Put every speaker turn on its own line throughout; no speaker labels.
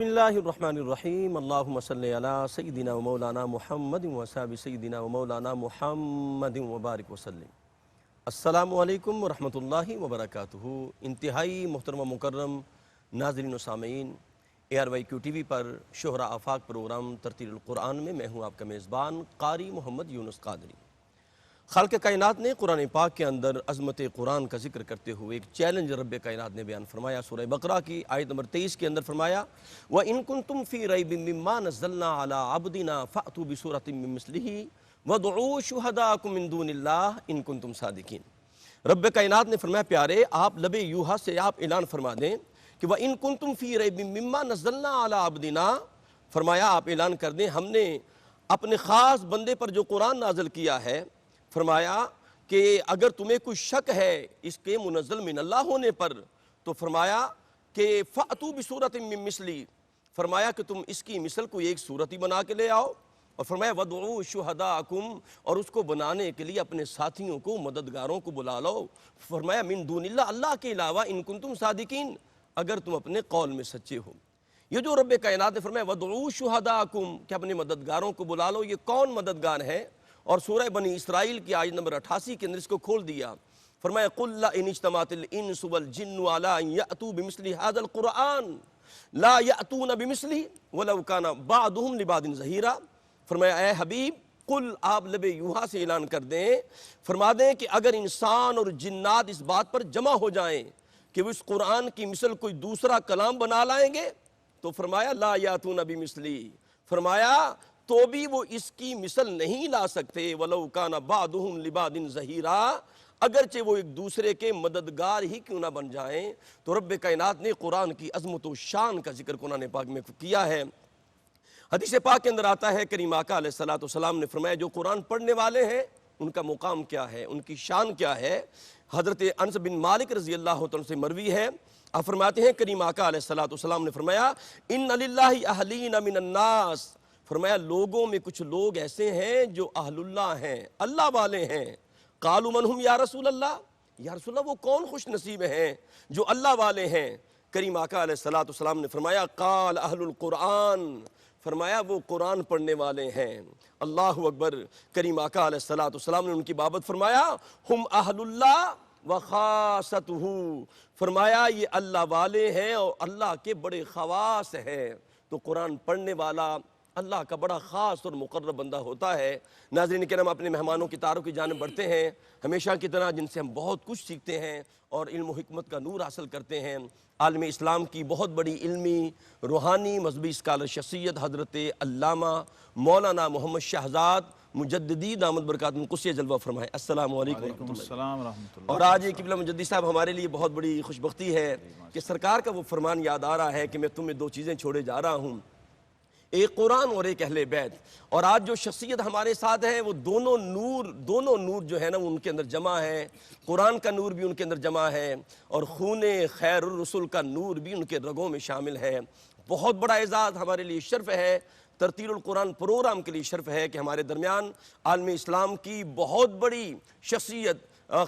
بسم اللہ الرحمن الرحیم اللہم صلی علی سیدنا و مولانا محمد و صحابہ سیدنا و مولانا محمد وبارک وسلم۔ السلام علیکم ورحمۃ اللہ وبرکاتہ۔ انتہائی محترم و مکرم ناظرین و سامعین، ARYQ TV پر شہرا آفاق پروگرام ترتیل القرآن میں میں ہوں آپ کا میزبان قاری محمد یونس قادری۔ خالق کائنات نے قرآن پاک کے اندر عظمت قرآن کا ذکر کرتے ہوئے ایک چیلنج رب کائنات نے بیان فرمایا۔ سورہ بقرہ کی آیت نمبر 23 کے اندر فرمایا وَإِن كُنتُمْ فِي رَيْبٍ مِّمَّا نَزَّلْنَا عَلَىٰ عَبْدِنَا فَأْتُوا بِسُورَةٍ مِّن مِّثْلِهِ وَادْعُوا شُهَدَاءَكُم مِّن دُونِ اللَّهِ إِن كُنتُمْ صَادِقِينَ۔ رب کائنات نے فرمایا پیارے آپ لب یوحا سے آپ اعلان فرما دیں کہ وَإِن كُنتُمْ فِي رَيْبٍ مِّمَّا نَزَّلْنَا عَلَىٰ عَبْدِنَا، فرمایا آپ اعلان کر دیں ہم نے اپنے خاص بندے پر جو قرآن نازل کیا ہے، فرمایا کہ اگر تمہیں کوئی شک ہے اس کے منزل من اللہ ہونے پر تو فرمایا کہ فَأْتُوا بِسُورَةٍ مِّن مِّثْلِهِ، فرمایا کہ تم اس کی مثل کوئی ایک صورت ہی بنا کے لے آؤ، اور فرمایا وَادْعُوا شُهَدَاءَكُم، اور اس کو بنانے کے لیے اپنے ساتھیوں کو مددگاروں کو بلا لو، فرمایا من دون اللہ، اللہ کے علاوہ ان کنتم صادقین، اگر تم اپنے قول میں سچے ہو۔ یہ جو رب کائنات نے فرمایا وَادْعُوا شُهَدَاءَكُم کہ اپنے مددگاروں کو بلا لو، یہ کون مددگار ہے؟ اور سورہ بنی اسرائیل کی آیت نمبر 88 کے اندر اس کو کھول دیا، فرمایا قُلْ لَئِنِ اجْتَمَعَتِ الْإِنسُ وَالْجِنُّ عَلَىٰ أَن يَأْتُوا بِمِثْلِ هَٰذَا الْقُرْآنِ لَا يَأْتُونَ بِمِثْلِهِ وَلَوْ كَانَ بَعْضُهُمْ لِبَعْضٍ ظَهِيرًا۔ فرمایا اے حبیب قل آپ لب یوحا سے اعلان کر دیں، فرما دیں کہ اگر انسان اور جنات اس بات پر جمع ہو جائیں کہ وہ اس قرآن کی مثل کوئی دوسرا کلام بنا لائیں گے تو فرمایا لا یاتون بمثلہ، فرمایا تو بھی وہ اس کی مثل نہیں لا سکتے، وَلَوْ كَانَ بَعْضُهُمْ لِبَعْضٍ ظَهِيرًا، اگرچہ وہ ایک دوسرے کے مددگار ہی کیوں نہ بن جائیں۔ تو رب کائنات نے قرآن کی عظمت و شان کا ذکر قرآن پاک میں کیا ہے۔ حدیث پاک کے اندر آتا ہے کریم آقا علیہ السلام نے فرمایا جو قرآن پڑھنے والے ہیں ان کا مقام کیا ہے، ان کی شان کیا ہے۔ حضرت انس بن مالک رضی اللہ عنہ سے مروی ہے، آپ فرماتے ہیں کریم آقا علیہ السلام نے فرمایا ان للہ اہلین من الناس، فرمایا لوگوں میں کچھ لوگ ایسے ہیں جو اہل اللہ ہیں، اللہ والے ہیں۔ قالوا من ہم یا رسول اللہ، یا رسول اللہ وہ کون خوش نصیب ہیں جو اللہ والے ہیں؟ کریم آقا علیہ السلام نے فرمایا قال اہل القرآن، فرمایا وہ قرآن پڑھنے والے ہیں۔ اللہ اکبر۔ کریم آقا علیہ السلام نے ان کی بابت فرمایا ہم اہل اللہ وخاصتہ، فرمایا یہ اللہ والے ہیں اور اللہ کے بڑے خواص ہیں۔ تو قرآن پڑھنے والا اللہ کا بڑا خاص اور مقرب بندہ ہوتا ہے۔ ناظرین کرام اپنے مہمانوں کی تعارف کی جانب بڑھتے ہیں، ہمیشہ کی طرح جن سے ہم بہت کچھ سیکھتے ہیں اور علم و حکمت کا نور حاصل کرتے ہیں۔ عالم اسلام کی بہت بڑی علمی روحانی مذہبی اسکالر شخصیت حضرت علامہ مولانا محمد شہزاد مجددی دامت برکاتہم قدسی جلوہ فرمائے۔ السلام علیکم
وعلیکم السلام ورحمۃ اللہ۔
اور آج یہ قبلہ مجددی صاحب ہمارے لیے بہت بڑی خوش بختی ہے کہ سرکار کا وہ فرمان یاد آ رہا ہے کہ میں تمہیں دو چیزیں چھوڑے جا رہا ہوں، ایک قرآن اور ایک اہل بیت۔ اور آج جو شخصیت ہمارے ساتھ ہے وہ دونوں نور جو ہے نا وہ ان کے اندر جمع ہے، قرآن کا نور بھی ان کے اندر جمع ہے اور خون خیر الرسول کا نور بھی ان کے رگوں میں شامل ہے۔ بہت بڑا اعزاز ہمارے لیے شرف ہے، ترتیل القرآن پروگرام کے لیے شرف ہے کہ ہمارے درمیان عالم اسلام کی بہت بڑی شخصیت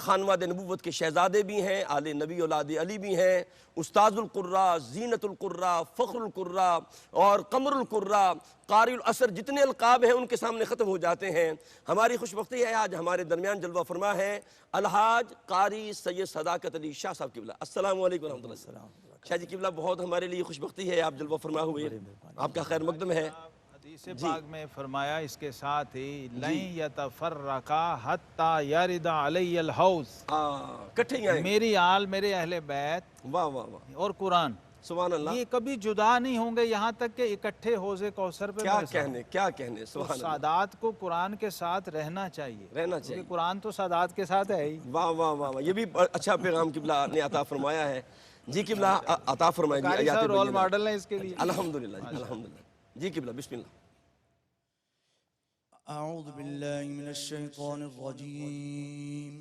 خانواد نبوت کے شہزادے بھی ہیں، آل نبی اولاد علی بھی ہیں، استاذ القراء، زینت القراء، فخر القراء اور قمر القراء، قاری العصر، جتنے القاب ہیں ان کے سامنے ختم ہو جاتے ہیں۔ ہماری خوش بختی ہے آج ہمارے درمیان جلوہ فرما ہے الحاج قاری سید صداقت علی شاہ صاحب قبلہ۔ السلام علیکم ورحمۃ اللہ۔ شاہ جی قبلہ بہت ہمارے لیے خوش بختی ہے، آپ جلوہ فرما ہوئے، آپ کا خیر مقدم ہے۔
حدیث پاک میں فرمایا اس کے ساتھ ہی لن یتفرقا حتی یرد علی الحوض،
کٹھے ہی آئیں گے،
میری آل، میرے اہل بیت
واہ واہ واہ،
اور قرآن،
سبحان اللہ،
یہ کبھی جدا نہیں ہوں گے یہاں تک کہ اکٹھے حوض کوثر پہ
کیا
میرے ساتھ۔
کہنے کیا کہنے،
تو
سبحان اللہ،
سادات کو قرآن کے ساتھ رہنا چاہیے،
رہنا چاہیے۔
کیونکہ قرآن تو سادات کے ساتھ ہے ہی۔
واہ واہ واہ واہ، یہ بھی اچھا پیغام قبلہ نے عطا فرمایا ہے۔ جی قبلہ عطا فرمائے جی
قاری
آیات
صاحب رول
بینہ۔
ماڈل ہیں اس کے لیے۔
الحمدللہ جی الحمدللہ، جی قبلہ بسم اللہ۔
أعوذ بالله من الشيطان الرجيم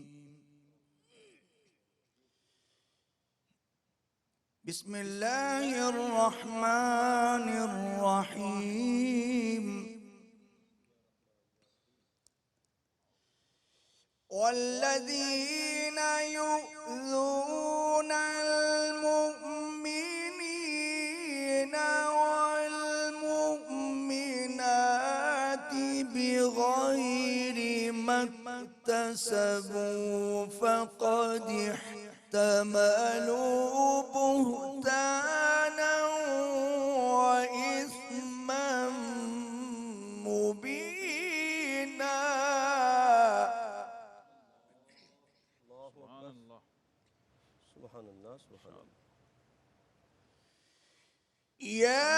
بسم الله الرحمن الرحيم والذين يؤذون المؤمنين اكتسبوا فقد احتملوا بهتانا وإثما مبينا.
سبحان اللہ.
سبحان اللہ سبحان اللہ.
يا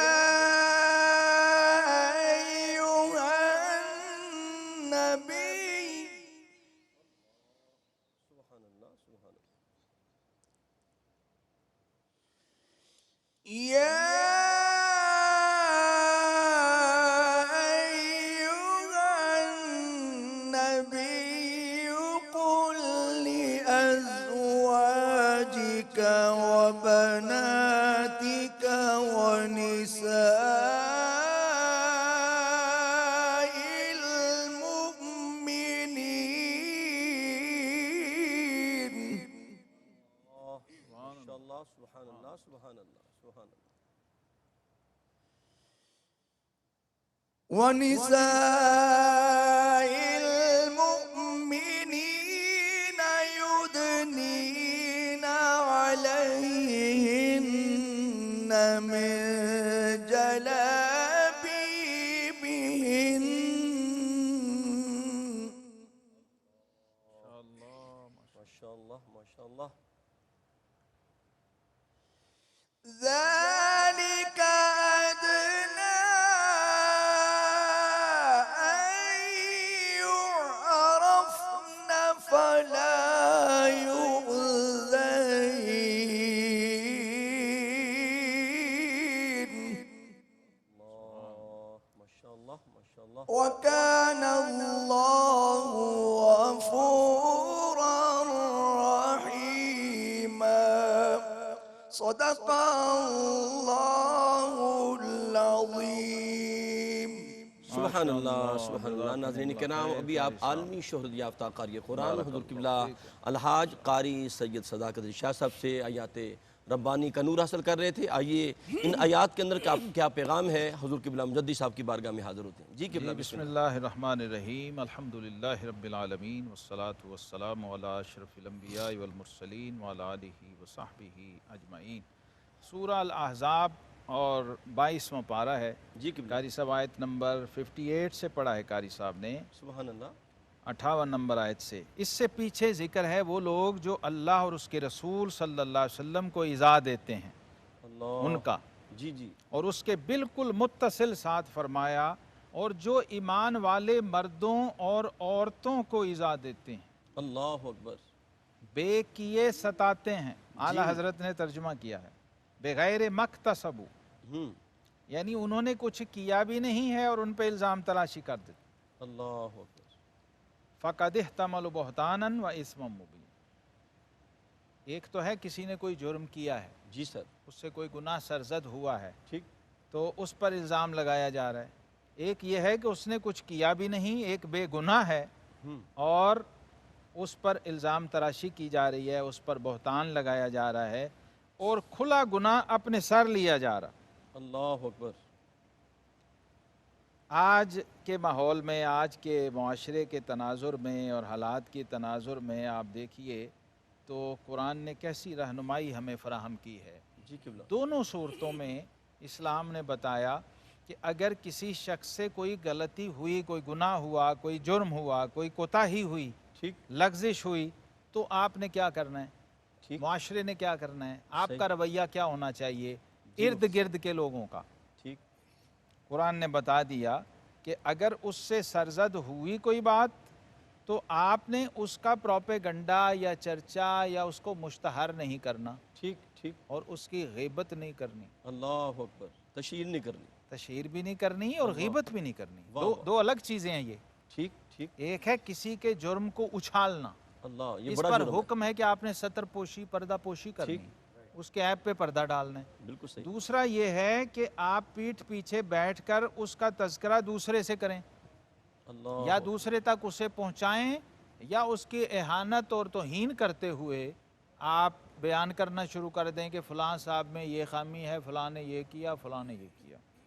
أيها النبي
سبحان اللہ سبحان اللہ.
يا أيها النبي قل لأزواجك وبناتك ونساء المؤمنين.
ماشاء اللہ سبحان اللہ سبحان اللہ سبحان اللہ.
ونساء المؤمنين يدنين عليهن من جلابيبهن.
ماشاء اللہ ماشاء اللہ.
ذلك أدنى أن يعرفن فلا يؤذين.
ماشاء اللہ ماشاء اللہ.
وكان الله غفورا رحيما. صدق الله العظيم.
سبحان اللہ سبحان اللہ. ناظرین کرام، ابھی آپ عالمی شہرت یافتہ قاری قرآن حضور قبلہ الحاج قاری سید صداقت شاہ صاحب سے آیات ربانی کا نور حاصل کر رہے تھے. آئیے ان آیات کے اندر کیا پیغام ہے، حضور قبلہ مجدد صاحب کی بارگاہ میں حاضر ہوتے ہیں. جی قبلہ
بسم اللہ الرحمن الرحیم. الحمدللہ رب العالمین والصلاة والسلام علی اشرف الانبیاء والمرسلین وعلی آلہ وصحبہ اجمعین. سورہ الاحزاب اور 22واں پارہ ہے.
جی قبلہ.
قاری صاحب آیت نمبر 58 سے پڑھا ہے قاری صاحب نے،
سبحان اللہ.
58 نمبر آیت سے. اس سے پیچھے ذکر ہے وہ لوگ جو اللہ اور اس کے رسول صلی اللہ علیہ وسلم کو ایذا دیتے ہیں،
اللہ.
ان کا،
جی جی.
اور اس کے بالکل متصل ساتھ فرمایا اور جو ایمان والے مردوں اور عورتوں کو ایذا دیتے ہیں،
اللہ اکبر.
بے کیے ستاتے ہیں. اعلیٰ حضرت نے ترجمہ کیا ہے بغیر مکتسبو، یعنی انہوں نے کچھ کیا بھی نہیں ہے اور ان پہ الزام تلاشی کر دیتے.
اللہ اکبر.
فَقَدْ احْتَمَلُوا بُهْتَانًا وَإِثْمًا مُبِينًا. ایک تو ہے کسی نے کوئی جرم کیا ہے،
جی سر.
اس سے کوئی گناہ سرزد ہوا ہے،
ٹھیک.
تو اس پر الزام لگایا جا رہا ہے. ایک یہ ہے کہ اس نے کچھ کیا بھی نہیں، ایک بے گناہ ہے اور اس پر الزام تراشی کی جا رہی ہے، اس پر بہتان لگایا جا رہا ہے اور کھلا گناہ اپنے سر لیا جا رہا.
اللہ اکبر.
آج کے ماحول میں، آج کے معاشرے کے تناظر میں اور حالات کے تناظر میں آپ دیکھیے تو قرآن نے کیسی رہنمائی ہمیں فراہم کی ہے.
جی قبلہ.
دونوں صورتوں میں اسلام نے بتایا کہ اگر کسی شخص سے کوئی غلطی ہوئی، کوئی گناہ ہوا، کوئی جرم ہوا، کوئی کوتاہی ہوئی،
ٹھیک
لغزش ہوئی، تو آپ نے کیا کرنا ہے،
ٹھیک.
معاشرے نے کیا کرنا ہے، آپ
صحیح.
کا رویہ کیا ہونا چاہیے ارد گرد کے لوگوں کا.
ٹھیک.
قرآن نے بتا دیا کہ اگر اس سے سرزد ہوئی کوئی بات تو آپ نے اس کا پروپیگنڈا یا چرچا یا اس کو مشتہر نہیں کرنا،
ٹھیک ٹھیک.
اور اس کی غیبت نہیں کرنی،
اللہ اکبر. تشہیر نہیں کرنی.
تشہیر بھی نہیں کرنی اور غیبت بھی نہیں کرنی.
واہ واہ.
دو الگ چیزیں ہیں یہ.
ٹھیک ٹھیک.
ایک ہے کسی کے جرم کو اچھالنا،
اللہ یہ
اس
بڑا
پر
جرم ہے.
حکم ہے کہ آپ نے ستر پوشی، پردہ پوشی کرنی،
ٹھیک.
اس کے عیب پہ پردہ ڈالنا ہے.
بالکل صحیح.
دوسرا یہ ہے کہ آپ پیٹھ پیچھے بیٹھ کر اس کا تذکرہ دوسرے سے کریں،
اللہ
یا دوسرے تک اسے پہنچائیں، یا اس کی اہانت اور توہین کرتے ہوئے آپ بیان کرنا شروع کر دیں کہ فلاں صاحب میں یہ خامی ہے، فلاں نے یہ کیا، فلاں نے یہ کیا.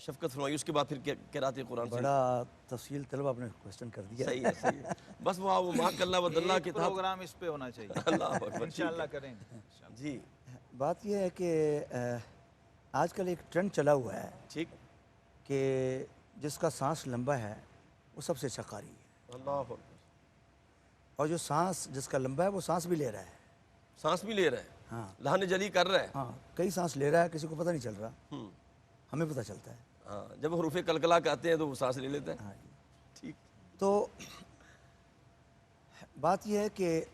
شفقت فرمائیے، اس کے بعد پھر قرأت قرآن سے
بڑا تفصیل طلب آپ نے کوشچن کر دیا.
صحیح ہے صحیح ہے. بس وہ ماک اللہ ود اللہ کے تحت
پروگرام اس پہ ہونا چاہیے.
اللہ اکبر.
انشاءاللہ کریں گے.
جی
بات یہ ہے کہ آج کل ایک ٹرینڈ چلا ہوا ہے
ٹھیک.
کہ جس کا سانس لمبا ہے وہ سب سے اچھا قاری ہے،
اللہ اکبر.
اور جو سانس جس کا لمبا ہے وہ سانس بھی لے رہا ہے.
سانس بھی لے رہا ہے،
ہاں
لہن جلی کر رہا ہے.
ہاں کئی سانس لے رہا ہے، کسی کو پتہ نہیں چل رہا،
ہم.
ہمیں پتہ چلتا ہے.
ہاں جب حروف کلکلا کے آتے ہیں تو وہ سانس لے لیتا ہے.
ہاں جی.
ٹھیک.
تو بات یہ ہے کہ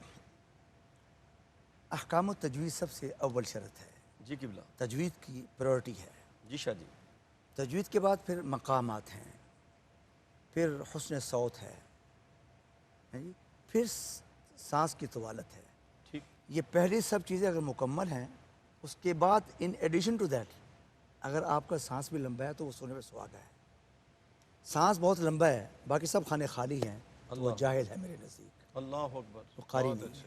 احکام التجوید سب سے اول شرط ہے.
جی قبلہ.
تجوید کی پریورٹی ہے.
جی شاہ جی.
تجوید کے بعد پھر مقامات ہیں، پھر حسن صوت ہے، جی، پھر سانس کی طوالت ہے.
ٹھیک.
یہ پہلی سب چیزیں اگر مکمل ہیں، اس کے بعد ان ایڈیشن ٹو دیٹ اگر آپ کا سانس بھی لمبا ہے تو وہ سونے میں سہاگا ہے. سانس بہت لمبا ہے، باقی سب خانے خالی ہیں، تو وہ
اللہ.
جاہل ہے میرے نزدیک،
اللہ اکبر.
وہ قاری نہیں ہے،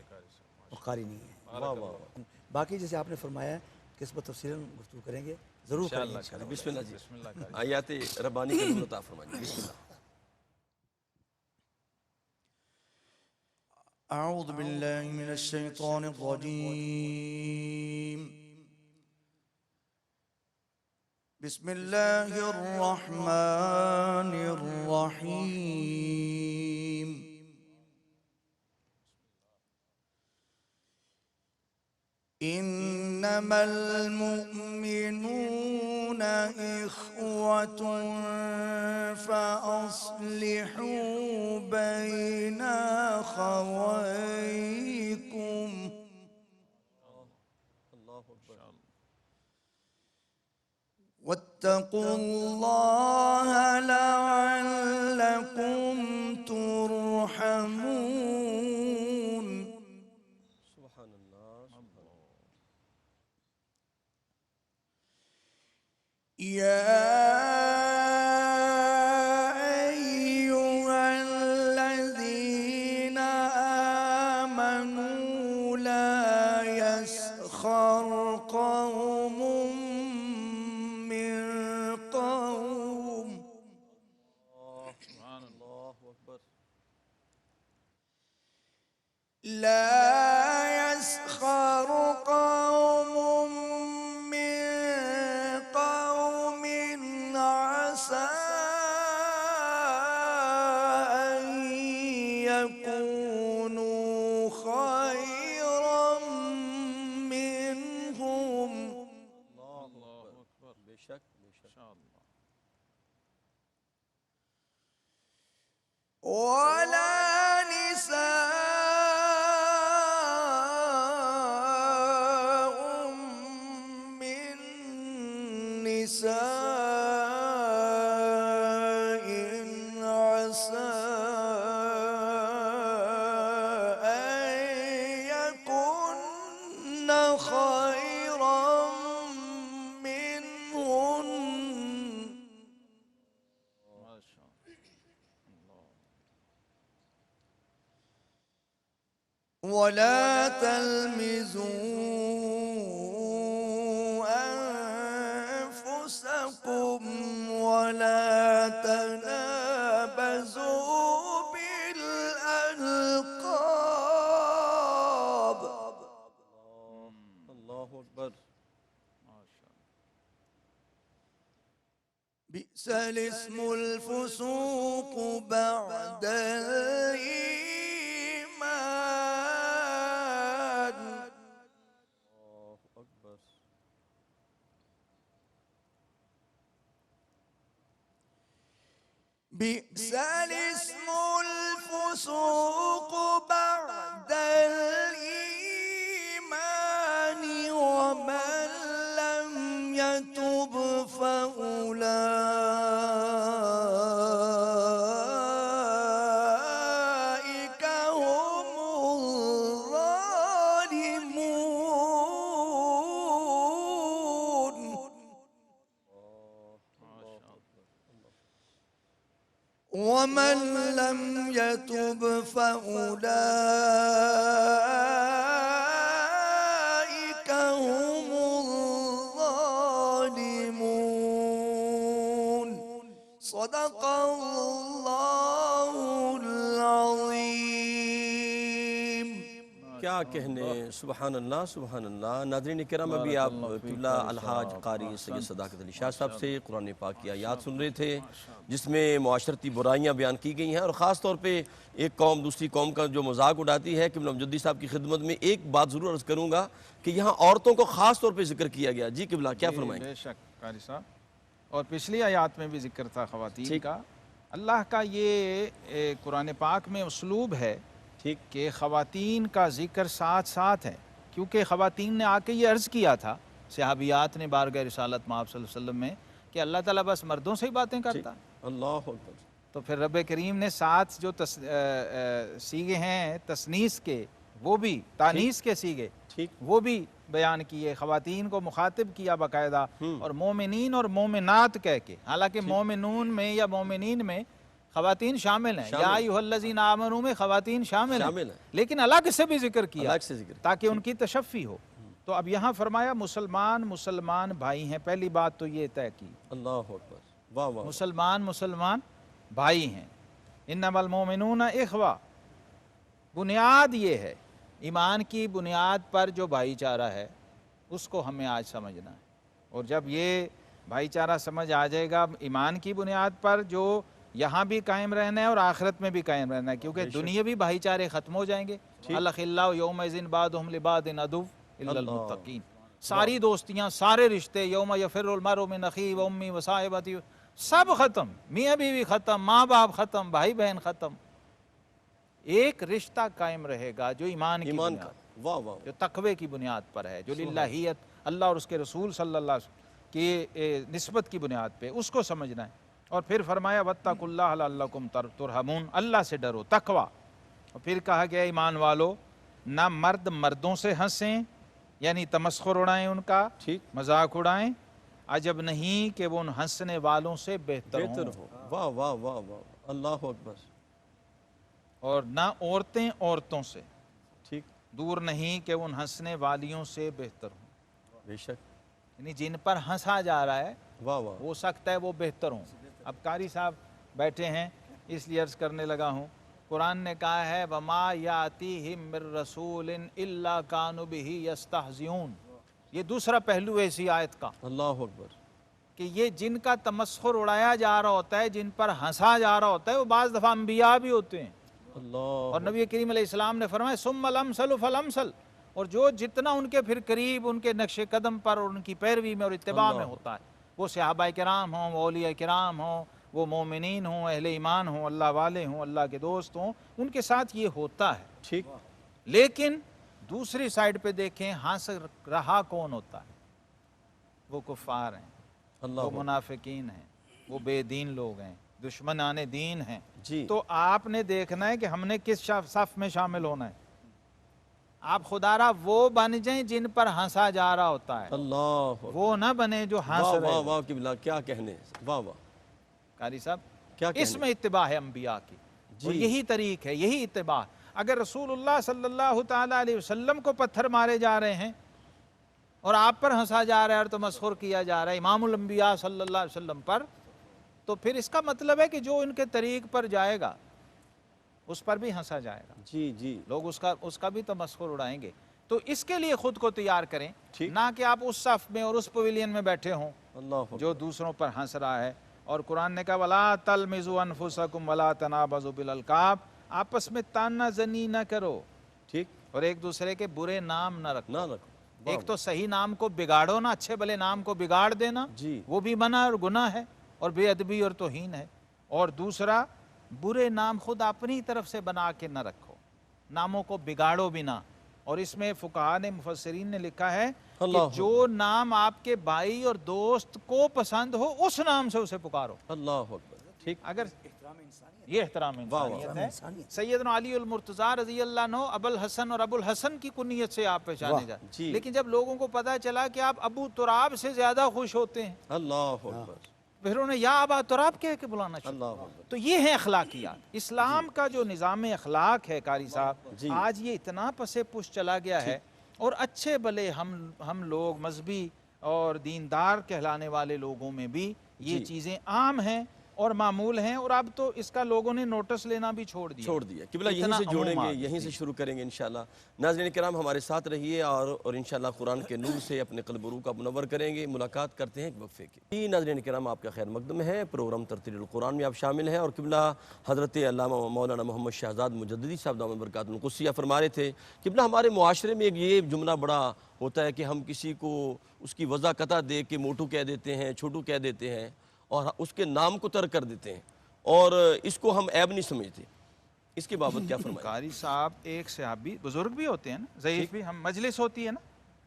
وہ قاری نہیں ہے.
واہ واہ.
باقی جیسے آپ نے فرمایا ہے کہ اس پر تفصیلاً گفتگو کریں گے، ضرور کریں گے انشاءاللہ.
بسم اللہ جی.
بسم اللہ کریں.
آیات ربانی کا نور عطا فرمائیے. بسم اللہ.
أعوذ بالله من الشيطان الرجيم. بسم الله الرحمن الرحيم. إنما المؤمنون إخوة فأصلحوا بين أخويكم.
اللہ اکبر.
واتقوا الله لعلكم ترحمون.
سبحان اللہ. سبحان اللہ.
يا أيها الذين آمنوا لا يسخر قوم من قوم.
اللہ اکبر.
لا يسخر قوم من قوم عسى أن يكونوا خيرا منهم.
اللہ اکبر. بے شک بے شک.
ولا نساء من نساء عسى أن يكن خيرا منهن. ولا تلمزوا أنفسكم ولا تنابزوا بالألقاب.
اللہ اکبر.
بئس الاسم الفسوق بعد الإيمان.
اللہ اکبر.
بئس الاسم الفسوق بعد الإيمان ومن لم يتب فأولئك هم الظالمون. ومن لم يتب فأولئك هم الظالمون.
کیا کہنے، سبحان اللہ سبحان اللہ۔ ناظرین کرام، ابھی آپ قبلہ الحاج قاری سید صداقت علی شاہ صاحب سے قرآن پاک کی آیات سن رہے تھے جس میں معاشرتی برائیاں بیان کی گئی ہیں، اور خاص طور پہ ایک قوم دوسری قوم کا جو مذاق اڑاتی ہے۔ قبلہ مجدی صاحب کی خدمت میں ایک بات ضرور عرض کروں گا کہ یہاں عورتوں کو خاص طور پہ ذکر کیا گیا۔ جی قبلہ کیا فرمائیں؟
بے شک قاری صاحب، اور پچھلی آیات میں بھی ذکر تھا خواتین کا۔ اللہ کا یہ قرآن پاک میں اسلوب ہے
ٹھیک
کہ خواتین کا ذکر ساتھ ساتھ ہے، کیونکہ خواتین نے آ کے یہ عرض کیا تھا، صحابیات نے بارگاہ رسالت مآب صلی اللہ علیہ وسلم میں، کہ اللہ تعالیٰ بس مردوں سے ہی باتیں کرتا ہے۔
اللہ اکبر۔
تو پھر رب کریم نے ساتھ جو سیغے ہیں تسنیس کے، وہ بھی تانیس کے سیغے،
ٹھیک
وہ بھی بیان کیے، خواتین کو مخاطب کیا باقاعدہ، اور مومنین اور مومنات کہہ کے۔ حالانکہ مومنون میں یا مومنین میں خواتین شامل ہیں، یا ایھا الذین آمنوا میں خواتین شامل ہیں، لیکن الگ سے بھی ذکر کیا
الگ سے ذکر
تاکہ ان کی تشفی ہو۔ تو اب یہاں فرمایا مسلمان بھائی ہیں، پہلی بات تو یہ طے کی،
اللہ اکبر، واہ واہ۔
مسلمان بھائی ہیں۔ انما المومنون اخوہ، بنیاد یہ ہے، ایمان کی بنیاد پر جو بھائی چارہ ہے اس کو ہمیں آج سمجھنا ہے، اور جب یہ بھائی چارہ سمجھ آ جائے گا ایمان کی بنیاد پر، جو یہاں بھی قائم رہنا ہے اور آخرت میں بھی قائم رہنا ہے، کیونکہ دنیاوی بھائی چارے ختم ہو جائیں گے۔ الاخلاء یومئذ بعضهم لبعض عدو الا المتقین، ساری دوستیاں، سارے رشتے، یوم یفر المرء من اخیہ و امی و صاحبتہ، سب ختم، میاں بیوی ختم، ماں باپ ختم، بھائی بہن ختم۔ ایک رشتہ قائم رہے گا جو ایمان کی
ایمان
بنیاد،
کا، واہ واہ۔
جو تقوی کی بنیاد پر ہے، جو للہیت، اللہ اور اس کے رسول صلی اللہ علیہ وسلم کی نسبت کی بنیاد پہ، اس کو سمجھنا ہے۔ اور پھر فرمایا واتقوا اللہ لعلکم ترحمون، اللہ سے ڈرو، تقوی۔ اور پھر کہا گیا ایمان والو، نہ مرد مردوں سے ہنسیں، یعنی تمسخر اڑائیں، ان کا
ٹھیک
مذاق اڑائیں، عجب نہیں کہ وہ ان ہنسنے والوں سے بہتر
بہتر
ہوں،
ہو، واہ واہ واہ واہ، اللہ اکبر۔
اور نہ عورتیں عورتوں سے
ٹھیک،
دور نہیں کہ وہ ان ہنسنے والیوں سے بہتر ہوں،
بے شک،
یعنی جن پر ہنسا جا رہا ہے
واہ واہ۔
ہو سکتا ہے وہ بہتر ہوں۔ اب قاری صاحب بیٹھے ہیں اس لیے عرض کرنے لگا ہوں، قرآن نے کہا ہے وَمَا يَأْتِيهِم مِّن رَّسُولٍ إِلَّا كَانُوا بِهِ يَسْتَهْزِئُونَ، یہ دوسرا پہلو ہے اسی آیت کا،
اللہ اکبر،
کہ یہ جن کا تمسخر اڑایا جا رہا ہوتا ہے، جن پر ہنسا جا رہا ہوتا ہے، وہ بعض دفعہ انبیاء بھی ہوتے ہیں۔
اللہ،
اور نبی کریم علیہ السلام نے فرمایا ثم الامثل فالامثل، اور جو جتنا ان کے پھر قریب، ان کے نقش قدم پر اور ان کی پیروی میں اور اتباع میں ہوتا ہے، وہ صحابہ کرام ہوں، وہ اولیاء کرام ہوں، وہ مومنین ہوں، اہل ایمان ہوں، اللہ والے ہوں، اللہ کے دوست ہوں، ان کے ساتھ یہ ہوتا ہے۔
ٹھیک،
لیکن دوسری سائڈ پہ دیکھیں ہنس رہا کون ہوتا ہے؟ وہ کفار ہیں،
اللہ
وہ منافقین ہیں، وہ بے دین لوگ ہیں، دشمنان دین ہیں۔
جی،
تو آپ نے دیکھنا ہے کہ ہم نے کس صف میں شامل ہونا ہے۔ آپ خدا را وہ بن جائیں جن پر ہنسا جا رہا ہوتا ہے،
اللہ اکبر،
وہ نہ بنے جو ہنس
واہ
رہے
واہ
ہوں۔
واہ قبلہ، کیا کہنے، واہ واہ،
قاری صاحب
کیا
اس
کہنے،
میں اتباع ہے انبیاء کی، اور یہی طریق ہے، یہی اتباع۔ اگر رسول اللہ صلی اللہ تعالیٰ علیہ وسلم کو پتھر مارے جا رہے ہیں اور آپ پر ہنسا جا رہا ہے اور تمسخر کیا جا رہا ہے امام الانبیاء صلی اللہ علیہ وسلم پر، تو پھر اس کا مطلب ہے کہ جو ان کے طریق پر جائے گا اس پر بھی ہنسا جائے گا،
جی جی،
لوگ اس کا بھی تمسخر اڑائیں گے۔ تو اس کے لیے خود کو تیار کریں،
ٹھیک،
نہ کہ آپ اس صف میں اور اس پویلین میں بیٹھے ہوں
اللہ اکبر،
جو دوسروں پر ہنس رہا ہے۔ اور قرآن نے کہا وَلَا تَلْمِزُوا أَنفُسَكُمْ وَلَا تَنَابَزُوا بِالْأَلْقَابِ، آپس میں تانا زنی نہ کرو
ٹھیک،
اور ایک دوسرے کے برے نام نہ رکھو۔
نہ رکھو،
ایک تو صحیح نام کو بگاڑو نا، اچھے بھلے نام کو بگاڑ دینا،
جی،
وہ بھی منع اور گناہ ہے اور بے ادبی اور توہین ہے۔ اور دوسرا، برے نام خود اپنی طرف سے بنا کے نہ رکھو، ناموں کو بگاڑو بھی نہ۔ اور اس میں فقہاء نے، مفسرین نے لکھا ہے کہ
اللہ
جو نام آپ کے بھائی اور دوست کو پسند ہو اس نام سے اسے پکارو۔
اللہ اکبر، ٹھیک،
اگر یہ احترام انسانیت ہے۔
انسانیت۔
سیدنا علی المرتضیٰ رضی اللہ عنہ ابو الحسن اور ابو الحسن کی کنیت سے آپ پہچانے جائیں،
جی،
لیکن جب لوگوں کو پتہ چلا کہ آپ ابو تراب سے زیادہ خوش ہوتے ہیں،
اللہ اکبر،
پھر انہیں یا ابا تراب کہہ کے بلانا شروع۔
اللہ اکبر،
تو یہ ہے اخلاقیات۔ اسلام کا جو نظام اخلاق ہے قاری صاحب،
جی،
آج یہ اتنا پس پش چلا گیا ہے، اور اچھے بھلے ہم لوگ مذہبی اور دیندار کہلانے والے لوگوں میں بھی یہ
جی،
چیزیں عام ہیں اور معمول ہیں، اور اب تو اس کا لوگوں نے نوٹس لینا بھی چھوڑ دیا
قبلہ یہیں
اتنا
سے جوڑیں
عموم
گے،
آ گیا۔
یہیں سے شروع کریں گے انشاءاللہ۔ ناظرین کرام ہمارے ساتھ رہیے اور انشاءاللہ قرآن کے نور سے اپنے قلب و روح کا منور کریں گے۔ ملاقات کرتے ہیں ایک وقفے کی۔ جی ناظرین کرام، آپ کا خیر مقدم ہے، پروگرام ترتیل القرآن میں آپ شامل ہیں، اور قبلہ حضرت علامہ مولانا محمد شہزاد مجددی صاحب دامت برکاتہ القدسیہ فرما رہے تھے قبلہ ہمارے معاشرے میں ایک یہ جملہ بڑا ہوتا ہے کہ ہم کسی کو اس کی وضع قطع دے کے موٹو کہہ دیتے ہیں، چھوٹو کہہ دیتے ہیں، اور اس کے نام کو ترک کر دیتے ہیں، اور اس کو ہم عیب نہیں سمجھتے۔ اس کے بابت کیا فرمائیں؟
قاری صاحب ایک صحابی، بزرگ بھی ہوتے ہیں نا، ضعیف بھی، ہم مجلس ہوتی ہے نا،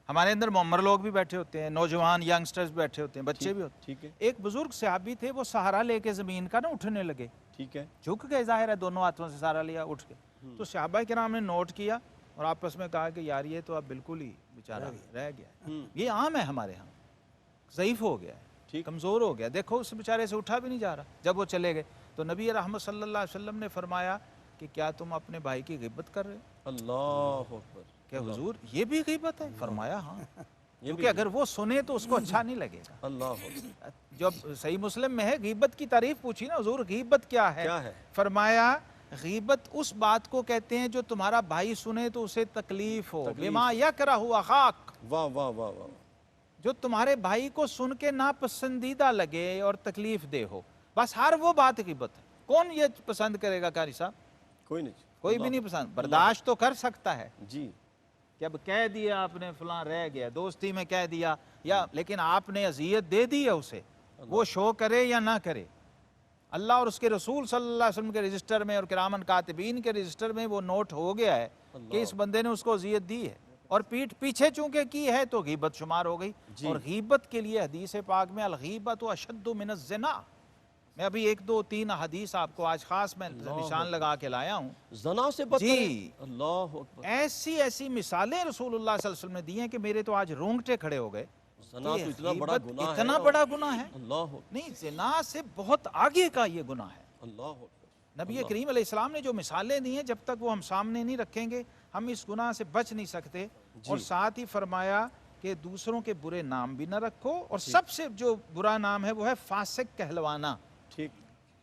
ہمارے اندر معمر لوگ بھی بیٹھے ہوتے ہیں، نوجوان ینگسٹرز بیٹھے ہوتے ہیں، بچے بھی ہوتے ہیں۔
ٹھیک ہے،
ایک بزرگ صحابی تھے، وہ سہارا لے کے زمین کا نا اٹھنے لگے،
ٹھیک ہے،
جھک گئے، ظاہر ہے دونوں ہاتھوں سے سہارا لیا، اٹھ کے۔ تو صحابہ کرام نے نوٹ کیا اور آپس میں کہا کہ یار یہ تو اب بالکل ہی بیچارہ رہ گیا ہے، یہ عام ہے ہمارے ہاں، ضعیف ہو گیا ہے، کمزور ہو گیا، دیکھو اس بیچارے سے اٹھا بھی نہیں جا رہا۔ جب وہ چلے گئے تو نبی رحمت صلی اللہ علیہ وسلم نے فرمایا کہ کیا تم اپنے بھائی کی غیبت کر رہے ہو؟
اللہ اکبر،
کہ حضور یہ بھی غیبت ہے؟ فرمایا ہاں، کیونکہ اگر وہ سنے تو اس کو اچھا نہیں لگے گا۔
اللہ اکبر،
جب صحیح مسلم میں ہے غیبت کی تعریف پوچھی نا حضور، غیبت کیا ہے؟
کیا ہے؟
فرمایا غیبت اس بات کو کہتے ہیں جو تمہارا بھائی سنے تو اسے تکلیف ہو، بما یکرہ اخاک،
واہ واہ واہ واہ،
جو تمہارے بھائی کو سن کے ناپسندیدہ لگے اور تکلیف دہ ہو، بس ہر وہ بات غیبت ہے۔ کون یہ پسند کرے گا قاری صاحب؟
کوئی نہیں،
کوئی بھی نہیں پسند، برداشت تو کر سکتا ہے
جی،
کہ اب کہہ دیا آپ نے فلاں رہ گیا، دوستی میں کہہ دیا، یا لیکن آپ نے اذیت دے دی ہے اسے، وہ شو کرے یا نہ کرے، اللہ اور اس کے رسول صلی اللہ علیہ وسلم کے رجسٹر میں اور کرامن کاتبین کے رجسٹر میں وہ نوٹ ہو گیا ہے کہ اس بندے نے اس کو اذیت دی ہے، اور پیٹھ پیچھے چونکہ کی ہے تو غیبت شمار ہو گئی۔ اور غیبت کے لیے حدیث پاک میں الغیبت اشد من الزنا، میں ابھی 1 2 3 حدیث آپ کو آج خاص میں نشان لگا کے لایا ہوں،
زنا سے بدتر ہے؟
جی،
اللہ اکبر،
ایسی مثالیں رسول اللہ صلی اللہ علیہ وسلم نے دی ہیں کہ میرے تو آج رونگٹے کھڑے ہو گئے۔
زنا تو اتنا بڑا
غیبت
گناہ ہے،
اتنا بڑا گناہ ہے،
اللہ اکبر،
نہیں زنا سے بہت آگے کا یہ گناہ ہے۔
اللہ اکبر،
نبی کریم علیہ السلام نے جو مثالیں دی ہیں، جب تک وہ ہم سامنے نہیں رکھیں گے ہم اس گناہ سے بچ نہیں سکتے۔ اور ساتھ ہی فرمایا کہ دوسروں کے برے نام بھی نہ رکھو، اور سب سے جو برا نام ہے وہ ہے فاسق کہلوانا۔
ٹھیک،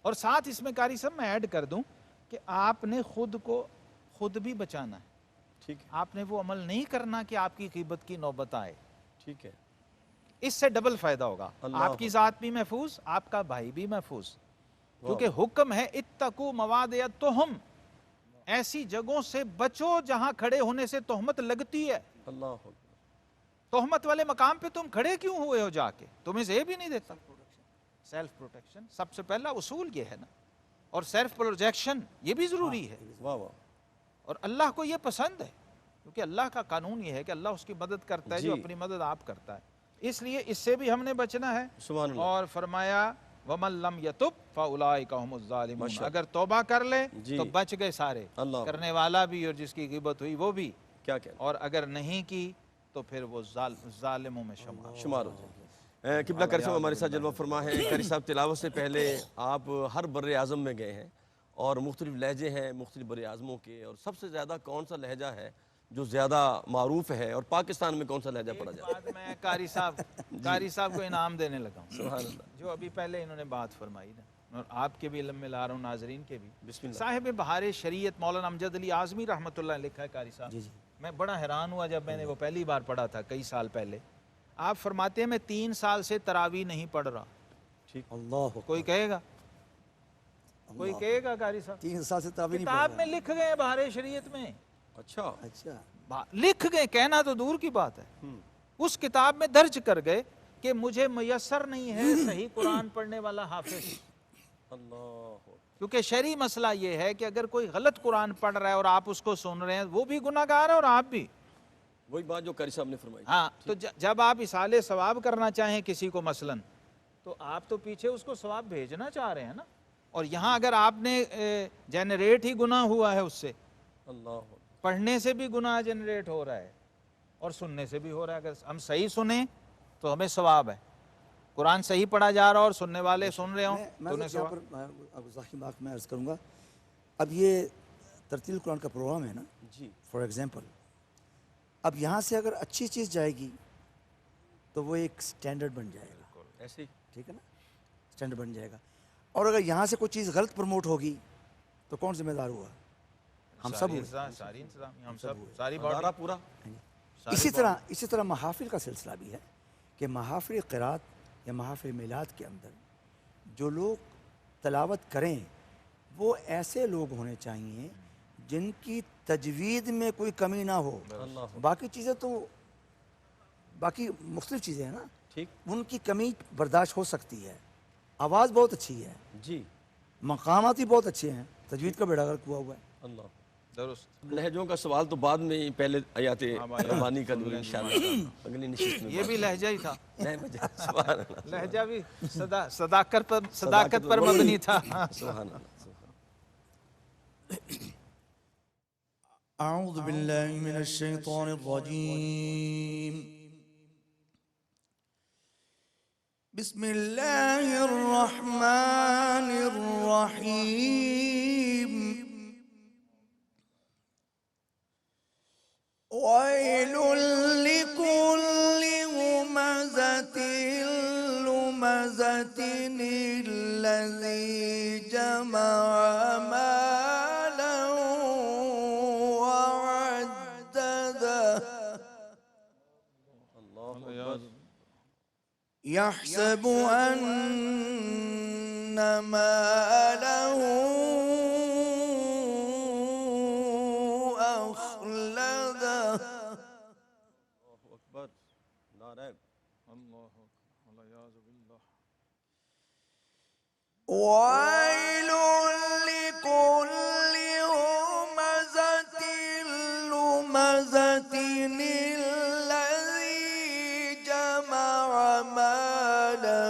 اور ساتھ اس میں قاری صاحب میں ایڈ کر دوں کہ آپ نے خود کو خود بھی بچانا ہے،
ٹھیک ہے،
آپ نے وہ عمل نہیں کرنا کہ آپ کی غیبت کی نوبت آئے،
ٹھیک ہے،
اس سے ڈبل فائدہ ہوگا،
اللہ
آپ کی ذات بھی محفوظ، آپ کا بھائی بھی محفوظ، کیونکہ حکم ہے اتقوا مواضع التہم، ایسی جگہوں سے بچو جہاں کھڑے ہونے سے تہمت لگتی ہے۔
اللہ اکبر،
تہمت والے مقام پہ تم کھڑے کیوں ہوئے ہو جا کے؟ تمہیں زیب ہی نہیں دیتا۔ سیلف پروٹیکشن سب سے پہلا اصول یہ ہے نا، اور سیلف پروٹیکشن یہ بھی ضروری ہے،
واہ واہ،
اور اللہ کو یہ پسند ہے، کیونکہ اللہ کا قانون یہ ہے کہ اللہ اس کی مدد کرتا ہے جو اپنی مدد آپ کرتا ہے، اس لیے اس سے بھی ہم نے بچنا ہے۔
سبحان اللہ،
اور فرمایا وَمَن لَمْ يَتُبْ فَأُولَٰئِكَ هُمُ الظَّالِمُونَ، اگر توبہ کر لے تو بچ گئے سارے،
اللہ
کرنے والا بھی اور جس کی غیبت ہوئی وہ بھی،
کیا کہنا،
اور اگر نہیں کی تو پھر وہ ظالموں میں
شمار ہو جائے۔ قبلہ قاری صاحب ہمارے ساتھ جلوہ فرما ہے۔ قاری صاحب تلاوت سے پہلے آپ ہر بر اعظم میں گئے ہیں، اور مختلف لہجے ہیں مختلف بر اعظموں کے، اور سب سے زیادہ کون سا لہجہ ہے جو زیادہ معروف ہے، اور پاکستان میں کون سا لہجہ پڑھا جاتا ہے؟
بعد میں قاری صاحب کو انعام دینے لگا ہوں، سبحان اللہ، جو ابھی پہلے انہوں نے بات فرمائی نا، اور آپ کے بھی علم میں لا رہا ہوں، ناظرین کے بھی۔
بسم اللہ،
صاحب بہار شریعت مولانا امجد علی اعظمی رحمۃ اللہ لکھا ہے قاری صاحب، میں بڑا حیران ہوا جب میں نے وہ پہلی بار پڑھا تھا کئی سال پہلے۔ آپ فرماتے ہیں میں 3 سال سے تراویح نہیں پڑھ رہا،
ٹھیک،
اللہ
کوئی کہے گا؟ کوئی کہے گا قاری صاحب؟
3 سال سے تراویح نہیں
کتاب
پڑھ
میں لکھ گئے بہار شریعت میں،
اچھا،
رہا۔ اچھا،
لکھ گئے، کہنا تو دور کی بات ہے، اس کتاب میں درج کر گئے کہ مجھے میسر نہیں ہے صحیح قرآن پڑھنے والا حافظ،
اللہ،
کیونکہ شرعی مسئلہ یہ ہے کہ اگر کوئی غلط قرآن پڑھ رہا ہے اور آپ اس کو سن رہے ہیں، وہ بھی گناہ گار ہے اور آپ بھی۔
وہی بات جو قاری صاحب نے فرمائی۔
ہاں، تو جب آپ اصالے ثواب کرنا چاہیں کسی کو مثلاً، تو آپ تو پیچھے اس کو ثواب بھیجنا چاہ رہے ہیں نا، اور یہاں اگر آپ نے جنریٹ ہی گناہ ہوا ہے اس سے،
اللہ،
پڑھنے سے بھی گناہ جنریٹ ہو رہا ہے اور سننے سے بھی ہو رہا ہے، اگر ہم صحیح سنیں تو ہمیں ثواب ہے، قرآن صحیح پڑھا جا رہا اور سننے والے سن رہے ہوں تو انہیں
یہاں پر ذاکر بات میں عرض کروں گا، اب یہ ترتیل قرآن کا پروگرام ہے نا،
جی،
فار ایگزامپل، اب یہاں سے اگر اچھی چیز جائے گی تو وہ ایک سٹینڈرڈ بن جائے گا،
ایسے ہی،
ٹھیک ہے نا، سٹینڈرڈ بن جائے گا، اور اگر یہاں سے کوئی چیز غلط پروموٹ ہوگی تو کون ذمہ دار ہوا؟ ہم سب ہوئے.
ساری انتظامیہ، ہم سب، ساری
ادارہ
باڈی.
پورا.
اسی طرح محافل کا سلسلہ بھی ہے کہ محافل قرات یا محافل میلاد کے اندر جو لوگ تلاوت کریں وہ ایسے لوگ ہونے چاہیے جن کی تجوید میں کوئی کمی نہ ہو. باقی چیزیں تو باقی مختلف چیزیں ہیں نا،
ٹھیک.
ان کی کمی برداشت ہو سکتی ہے. آواز بہت اچھی ہے،
جی.
مقامات بھی بہت اچھے ہیں، تجوید کا بیڑا غرق ہوا ہے.
اللہ.
درست.
لہجوں کا سوال تو بعد میں ہی، پہلے آیات ربانی کا دور انشاءاللہ اگلی نشست میں.
یہ بھی لہجہ ہی تھا،
سبحان اللہ.
لہجہ بھی صداقت پر مبنی تھا.
سبحان اللہ.
أعوذ بالله من الشيطان الرجيم. بسم الله الرحمن الرحيم. ويل لكل همزة لمزة الذي جمع مالا وعدده يحسب أن ماله أخلده.
اللہ اکبر. نعرہ.
ويل لكل همزة لمزة الذي جمع مالا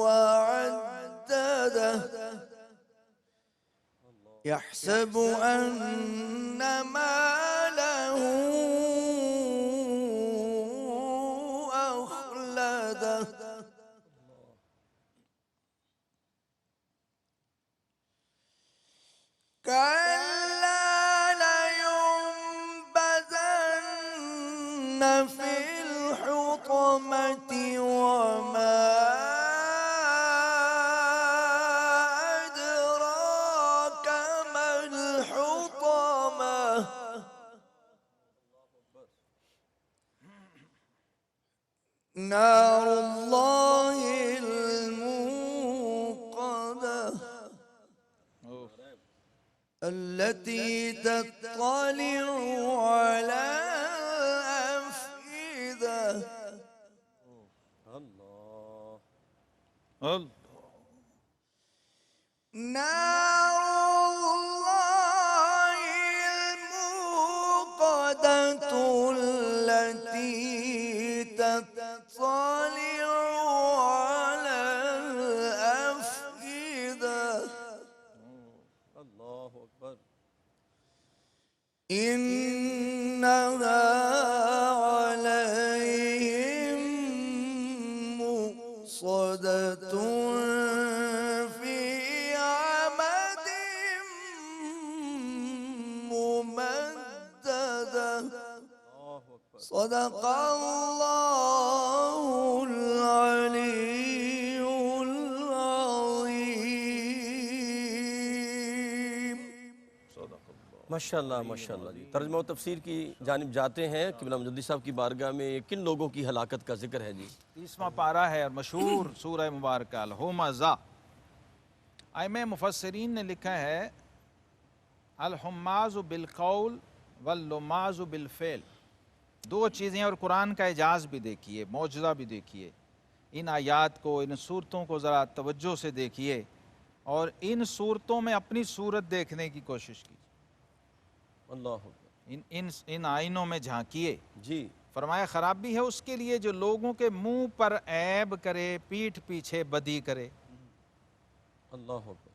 وعدده يحسب أن ماله أخلده. كلا لينبذن في الحطمة وما أدراك ما الحطمة. نار الله الموقدة التي تطلع على الأفئدة.
اللہ.
نار الله الموقدة التي تطلع على الأفئدة.
اللہ اکبر.
إنها عليهم مؤصدة في عمد ممددة. صدق الله العلي العظيم.
ماشاءاللہ ماشاءاللہ. جی ترجمہ و تفسیر کی جانب جاتے ہیں. قبلہ مجدد صاحب کی بارگاہ میں کن لوگوں کی ہلاکت کا ذکر ہے جی؟
30واں پارہ ہے اور مشہور سورہ مبارکہ الہمزہ. ائمہ مفسرین نے لکھا ہے الحماز بالقول واللماز بالفعل. دو چیزیں، اور قرآن کا اعجاز بھی دیکھیے، معجزہ بھی دیکھیے. ان آیات کو، ان صورتوں کو ذرا توجہ سے دیکھیے اور ان صورتوں میں اپنی صورت دیکھنے کی کوشش کیجیے.
اللہ اکبر.
ان آئینوں میں جھانکیے.
جی.
فرمایا خرابی ہے اس کے لیے جو لوگوں کے منہ پر عیب کرے، پیٹھ پیچھے بدی کرے.
اللہ اکبر.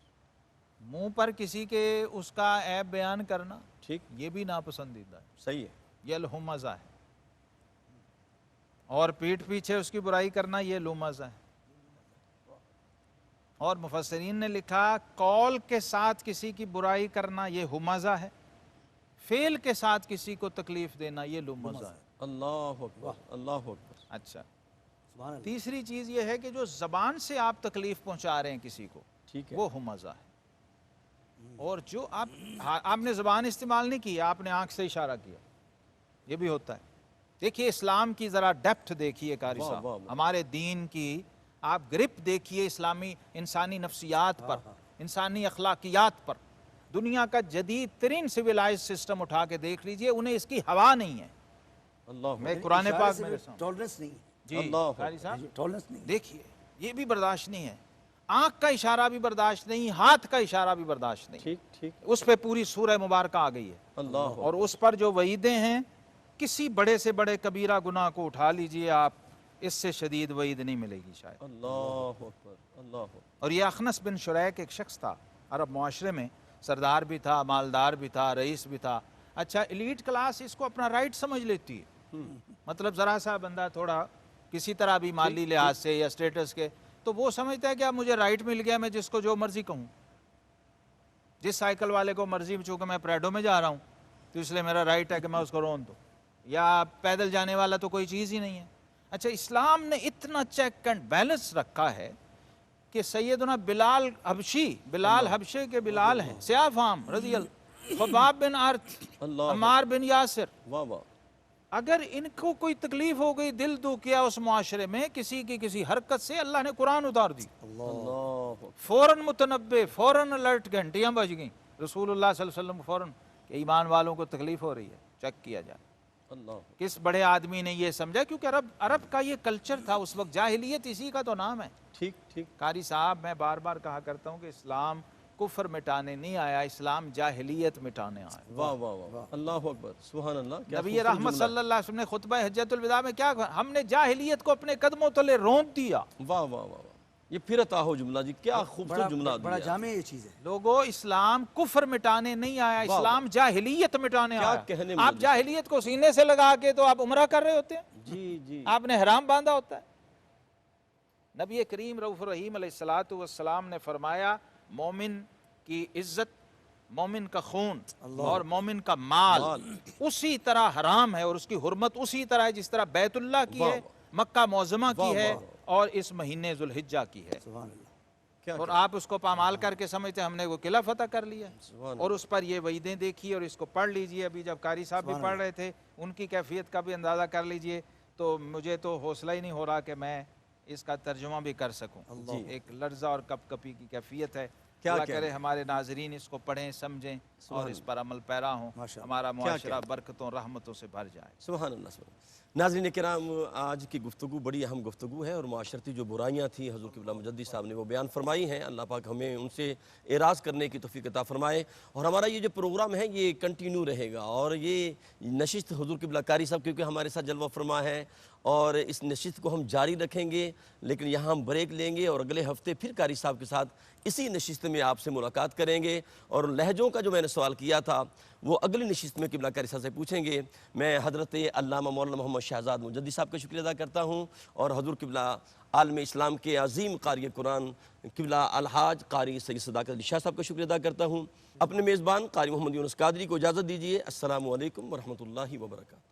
منہ پر کسی کے اس کا عیب بیان کرنا،
ٹھیک.
یہ بھی ناپسندیدہ ہے.
صحیح ہے.
یہ الہمزہ ہے. اور پیٹھ پیچھے اس کی برائی کرنا یہ لمزہ ہے. اور مفسرین نے لکھا قول کے ساتھ کسی کی برائی کرنا یہ ہمزہ ہے، فعل کے ساتھ کسی کو تکلیف دینا یہ لمزہ ہے.
اللہ اکبر. اللہ اکبر.
اچھا، تیسری چیز یہ ہے کہ جو زبان سے آپ تکلیف پہنچا رہے ہیں کسی کو،
ٹھیک ہے
وہ ہمزہ ہے. اور جو آپ نے زبان استعمال نہیں کی, آپ نے آنکھ سے اشارہ کیا, یہ بھی ہوتا ہے. دیکھیے اسلام کی ذرا ڈیپتھ دیکھیے قاری
واہ،
صاحب,
واہ، واہ.
ہمارے دین کی آپ گرپ دیکھیے اسلامی انسانی نفسیات پر, انسانی اخلاقیات پر. دنیا کا جدید ترین سویلائز سسٹم اٹھا کے دیکھ لیجئے, انہیں اس کی ہوا نہیں ہے.
اللہ
میں قرآن پاک میں
ٹالرنس نہیں ہے,
جی
اللہ
قاری صاحب
ٹالرنس نہیں ہے.
دیکھیے یہ بھی برداشت نہیں ہے, آنکھ کا اشارہ بھی برداشت نہیں, ہاتھ کا اشارہ بھی برداشت نہیں.
ٹھیک ٹھیک.
اس پہ پوری سورہ مبارکہ آ گئی ہے,
اللہ
اور اس پر جو وعیدیں ہیں, کسی بڑے سے بڑے کبیرہ گناہ کو اٹھا لیجئے آپ, اس سے شدید وعید نہیں ملے گی شاید.
اللہ اکبر. اللہ اکبر.
اور یہ اخنس بن شریک ایک شخص تھا عرب معاشرے میں, سردار بھی تھا, مالدار بھی تھا, رئیس بھی تھا. اچھا ایلیٹ کلاس اس کو اپنا رائٹ سمجھ لیتی ہے, مطلب ذرا سا بندہ تھوڑا کسی طرح بھی مالی لحاظ سے یا سٹیٹس کے, تو وہ سمجھتا ہے کہ اب مجھے رائٹ مل گیا, میں جس کو جو مرضی کہوں, جس سائیکل والے کو مرضی, چونکہ میں پریڈو میں جا رہا ہوں تو اس لیے میرا رائٹ ہے کہ میں اس کو رون دوں, یا پیدل جانے والا تو کوئی چیز ہی نہیں ہے. اچھا اسلام نے اتنا چیک اینڈ بیلنس رکھا ہے کہ سیدنا بلال حبشی, بلال حبشے کے بلال ہیں, سیاہ فام رضی اللہ, خباب بن عرط,
اللہ
عمار بن یاسر,
واہ واہ.
اگر ان کو کوئی تکلیف ہو گئی, دل دو کیا اس معاشرے میں کسی کی کسی حرکت سے, اللہ نے قرآن اتار دی,
اللہ اکبر.
فوراً متنبع, فوراً الرٹ, گھنٹیاں بج گئیں. رسول اللہ صلی اللہ علیہ وسلم فوراً کہ ایمان والوں کو تکلیف ہو رہی ہے, چیک کیا جائے.
اللہ اکبر.
کس بڑے آدمی نے یہ سمجھا, کیونکہ عرب کا یہ کلچر تھا اس وقت, جاہلیت اسی کا تو نام ہے.
ٹھیک ٹھیک.
قاری صاحب میں بار بار کہا کرتا ہوں کہ اسلام کفر مٹانے نہیں آیا, اسلام جاہلیت مٹانے آیا.
واہ واہ واہ. اللہ اکبر. سبحان اللہ. کیا
نبی
خوبصورت
رحمت
جملہ.
صلی اللہ علیہ وسلم نے خطبہ حجۃ الوداع میں کیا کہا, ہم نے جاہلیت کو اپنے قدموں تلے رونت دیا.
واہ واہ واہ. یہ پھر عطا ہو جملہ جی, کیا خوبصورت جملہ
بڑا
دیا.
جامع یہ چیز ہے.
لوگوں اسلام کفر مٹانے نہیں آیا,
واہ.
اسلام جاہلیت مٹانے
کیا
آیا.
کہنے
آپ
مجھے.
جاہلیت کو سینے سے لگا کے تو آپ عمرہ کر رہے ہوتے ہیں,
جی جی.
آپ نے حرام باندھا ہوتا ہے. نبی کریم رؤوف الرحیم علیہ الصلوۃ والسلام نے فرمایا, مومن کی عزت, مومن کا خون اور مومن کا مال اسی طرح حرام ہے, اور اس کی حرمت اسی طرح ہے جس طرح بیت اللہ کی ہے, مکہ معظمہ کی ہے, اور اس مہینے ذوالحجہ کی ہے.
سبحان اللہ.
کیا
اور آپ اس کو پامال کر کے سمجھتے ہم نے وہ قلعہ فتح کر لیا,
سبحان
اور اس پر یہ وعیدیں دیکھی, اور اس کو پڑھ لیجئے. ابھی جب قاری صاحب بھی پڑھ رہے تھے, ان کی کیفیت کا بھی اندازہ کر لیجئے, تو مجھے تو حوصلہ ہی نہیں ہو رہا کہ میں اس کا ترجمہ بھی کر سکوں. ایک لرزہ اور کپ کپی کی کیفیت ہے. اللہ کرے ہمارے ناظرین اس کو پڑھیں, سمجھیں, اور اس پر عمل پیرا ہوں, ہمارا معاشرہ برکتوں رحمتوں سے بھر جائے.
سبحان اللہ. سبحان اللہ. ناظرین کرام, آج کی گفتگو بڑی اہم گفتگو ہے, اور معاشرتی جو برائیاں تھیں حضور قبلہ مجدد صاحب نے وہ بیان فرمائی ہیں. اللہ پاک ہمیں ان سے اعراض کرنے کی توفیق عطا فرمائے, اور ہمارا یہ جو پروگرام ہے یہ کنٹینیو رہے گا. اور یہ نشست حضور قبلہ قاری صاحب کیونکہ ہمارے ساتھ جلوہ فرما ہے, اور اس نشست کو ہم جاری رکھیں گے, لیکن یہاں ہم بریک لیں گے, اور اگلے ہفتے پھر قاری صاحب کے ساتھ اسی نشست میں آپ سے ملاقات کریں گے. اور لہجوں کا جو میں نے سوال کیا تھا وہ اگلی نشست میں قبلہ قاری صاحب سے پوچھیں گے. میں حضرت علامہ مولانا محمد شہزاد مجدد صاحب کا شکریہ ادا کرتا ہوں, اور حضور قبلہ عالم اسلام کے عظیم قاری قرآن قبلہ الحاج قاری سید صداقت علی شاہ صاحب کا شکریہ ادا کرتا ہوں. اپنے میزبان قاری محمد یونس قادری کو اجازت دیجیے. السلام علیکم ورحمۃ اللہ وبرکاتہ.